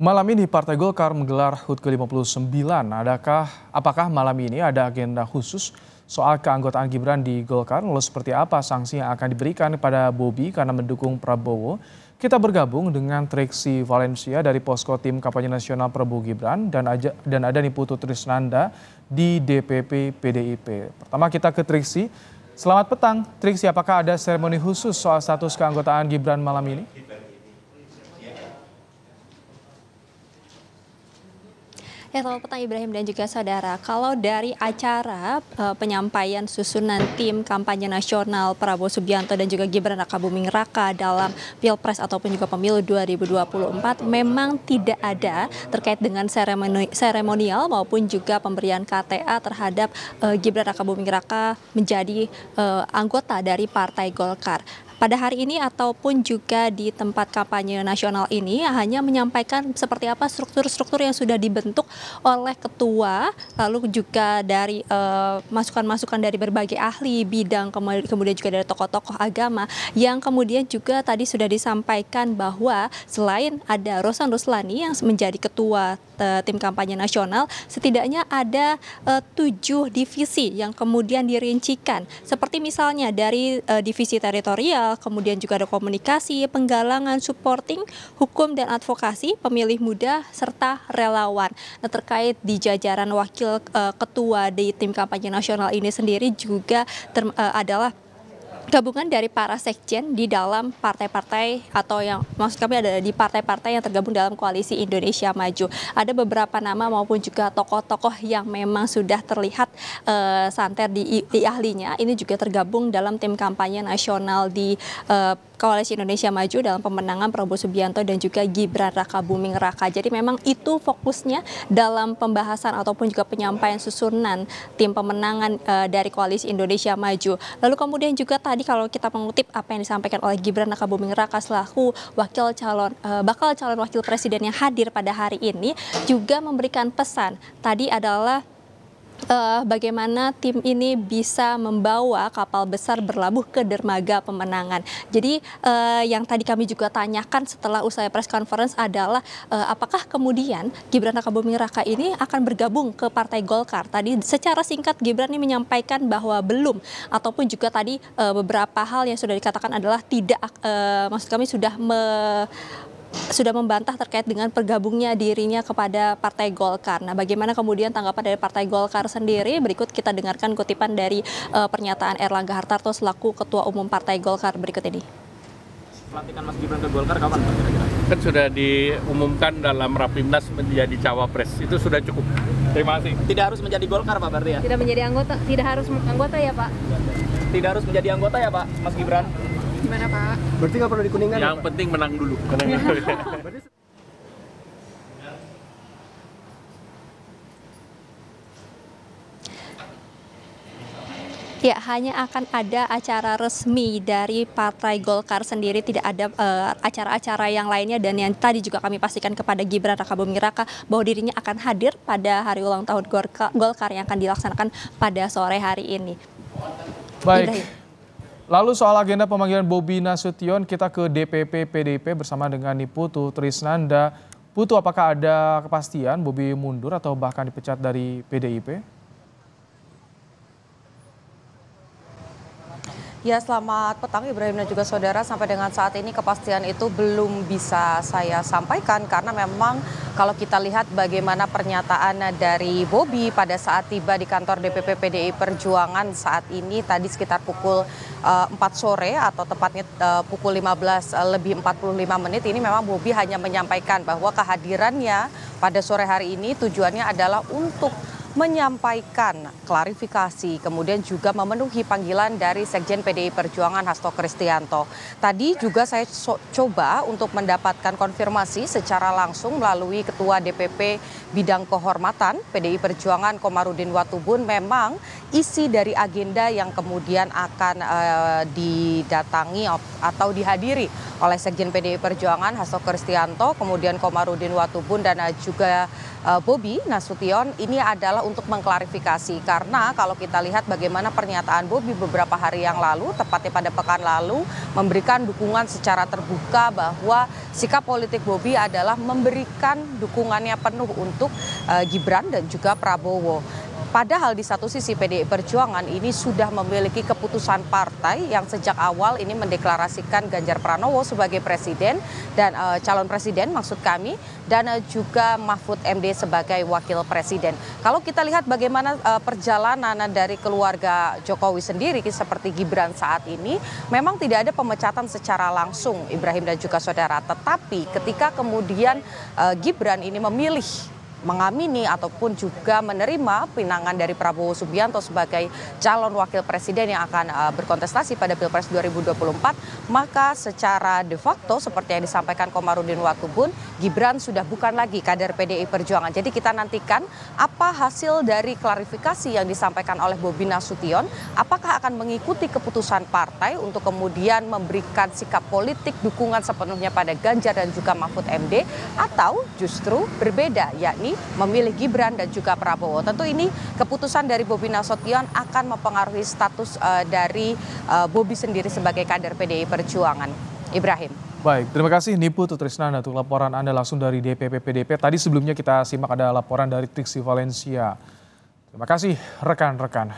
Malam ini Partai Golkar menggelar HUT ke-59. Apakah malam ini ada agenda khusus soal keanggotaan Gibran di Golkar? Lalu seperti apa sanksi yang akan diberikan kepada Bobi karena mendukung Prabowo? Kita bergabung dengan Triksi Valencia dari Posko Tim Kampanye Nasional Prabowo Gibran dan ada Niputu Trisnanda di DPP PDIP. Pertama kita ke Triksi. Selamat petang, Triksi. Apakah ada seremoni khusus soal status keanggotaan Gibran malam ini? Ya, selamat petang Ibrahim dan juga saudara. Kalau dari acara penyampaian susunan tim kampanye nasional Prabowo Subianto dan juga Gibran Rakabuming Raka dalam Pilpres ataupun juga Pemilu 2024 memang tidak ada terkait dengan seremonial maupun juga pemberian KTA terhadap Gibran Rakabuming Raka menjadi anggota dari Partai Golkar. Pada hari ini ataupun juga di tempat kampanye nasional ini hanya menyampaikan seperti apa struktur-struktur yang sudah dibentuk oleh ketua, lalu juga dari masukan-masukan dari berbagai ahli bidang, kemudian juga dari tokoh-tokoh agama yang kemudian juga tadi sudah disampaikan bahwa selain ada Rosan Ruslani yang menjadi ketua tim kampanye nasional, setidaknya ada 7 divisi yang kemudian dirincikan. Seperti misalnya dari divisi teritorial, kemudian juga ada komunikasi, penggalangan, supporting, hukum dan advokasi, pemilih muda, serta relawan. Nah, terkait di jajaran wakil ketua di tim kampanye nasional ini sendiri juga adalah gabungan dari para sekjen di dalam partai-partai atau yang maksud kami ada di partai-partai yang tergabung dalam koalisi Indonesia Maju. Ada beberapa nama maupun juga tokoh-tokoh yang memang sudah terlihat santer di ahlinya. Ini juga tergabung dalam tim kampanye nasional di Koalisi Indonesia Maju dalam pemenangan Prabowo Subianto dan juga Gibran Rakabuming Raka. Jadi memang itu fokusnya dalam pembahasan ataupun juga penyampaian susunan tim pemenangan dari Koalisi Indonesia Maju. Lalu kemudian juga tadi kalau kita mengutip apa yang disampaikan oleh Gibran Rakabuming Raka selaku bakal calon wakil presiden yang hadir pada hari ini juga memberikan pesan. Tadi adalah bagaimana tim ini bisa membawa kapal besar berlabuh ke dermaga pemenangan. Jadi yang tadi kami juga tanyakan setelah usai press conference adalah apakah kemudian Gibran Rakabuming Raka ini akan bergabung ke Partai Golkar. Tadi secara singkat Gibran ini menyampaikan bahwa belum, ataupun juga tadi beberapa hal yang sudah dikatakan adalah tidak, maksud kami sudah membantah terkait dengan bergabungnya dirinya kepada Partai Golkar. Nah, bagaimana kemudian tanggapan dari Partai Golkar sendiri? Berikut kita dengarkan kutipan dari pernyataan Erlangga Hartarto selaku Ketua Umum Partai Golkar berikut ini. Pelantikan Mas Gibran ke Golkar kapan Pak kira-kira? Kan sudah diumumkan dalam Rapimnas menjadi cawapres, itu sudah cukup. Terima kasih. Tidak harus menjadi Golkar Pak berarti ya? Tidak menjadi anggota, tidak harus anggota ya Pak? Tidak harus menjadi anggota ya Pak, Mas Gibran? Gimana Pak? Berarti nggak perlu dikuningan. Yang penting menang dulu. Ya, hanya akan ada acara resmi dari Partai Golkar sendiri, tidak ada acara-acara yang lainnya. Dan yang tadi juga kami pastikan kepada Gibran Rakabuming Raka bahwa dirinya akan hadir pada hari ulang tahun Golkar yang akan dilaksanakan pada sore hari ini. Baik. Ibrahim. Lalu soal agenda pemanggilan Bobi Nasution, kita ke DPP PDIP bersama dengan Niputu Trisnanda. Putu, apakah ada kepastian Bobi mundur atau bahkan dipecat dari PDIP? Ya, selamat petang Ibrahim dan juga saudara. Sampai dengan saat ini kepastian itu belum bisa saya sampaikan karena memang kalau kita lihat bagaimana pernyataan dari Bobi pada saat tiba di kantor DPP PDI Perjuangan saat ini tadi sekitar pukul 4 sore atau tepatnya pukul 15 lebih 45 menit ini memang Bobi hanya menyampaikan bahwa kehadirannya pada sore hari ini tujuannya adalah untuk menyampaikan klarifikasi, kemudian juga memenuhi panggilan dari Sekjen PDI Perjuangan Hasto Kristianto. Tadi juga saya coba untuk mendapatkan konfirmasi secara langsung melalui Ketua DPP Bidang Kehormatan PDI Perjuangan Komarudin Watubun. Memang isi dari agenda yang kemudian akan didatangi atau dihadiri oleh Sekjen PDI Perjuangan Hasto Kristianto, kemudian Komarudin Watubun dan juga Bobi Nasution ini adalah untuk mengklarifikasi, karena kalau kita lihat bagaimana pernyataan Bobi beberapa hari yang lalu, tepatnya pada pekan lalu, memberikan dukungan secara terbuka bahwa sikap politik Bobi adalah memberikan dukungannya penuh untuk Gibran dan juga Prabowo. Padahal di satu sisi PDI Perjuangan ini sudah memiliki keputusan partai yang sejak awal ini mendeklarasikan Ganjar Pranowo sebagai presiden dan calon presiden maksud kami, dan juga Mahfud MD sebagai wakil presiden. Kalau kita lihat bagaimana perjalanan dari keluarga Jokowi sendiri seperti Gibran saat ini, memang tidak ada pemecatan secara langsung Ibrahim dan juga saudara. Tetapi ketika kemudian Gibran ini memilih mengamini ataupun juga menerima pinangan dari Prabowo Subianto sebagai calon wakil presiden yang akan berkontestasi pada Pilpres 2024, maka secara de facto seperti yang disampaikan Komarudin Watubun, Gibran sudah bukan lagi kader PDI Perjuangan. Jadi kita nantikan apa hasil dari klarifikasi yang disampaikan oleh Bobi Nasution, apakah akan mengikuti keputusan partai untuk kemudian memberikan sikap politik dukungan sepenuhnya pada Ganjar dan juga Mahfud MD, atau justru berbeda, yakni memilih Gibran dan juga Prabowo. Tentu ini keputusan dari Bobi Nasution akan mempengaruhi status dari Bobi sendiri sebagai kader PDI Perjuangan. Ibrahim. Baik, terima kasih Nipu Tutrisnanda untuk laporan Anda langsung dari DPP PDP. Tadi sebelumnya kita simak ada laporan dari Triksi Valencia. Terima kasih rekan-rekan.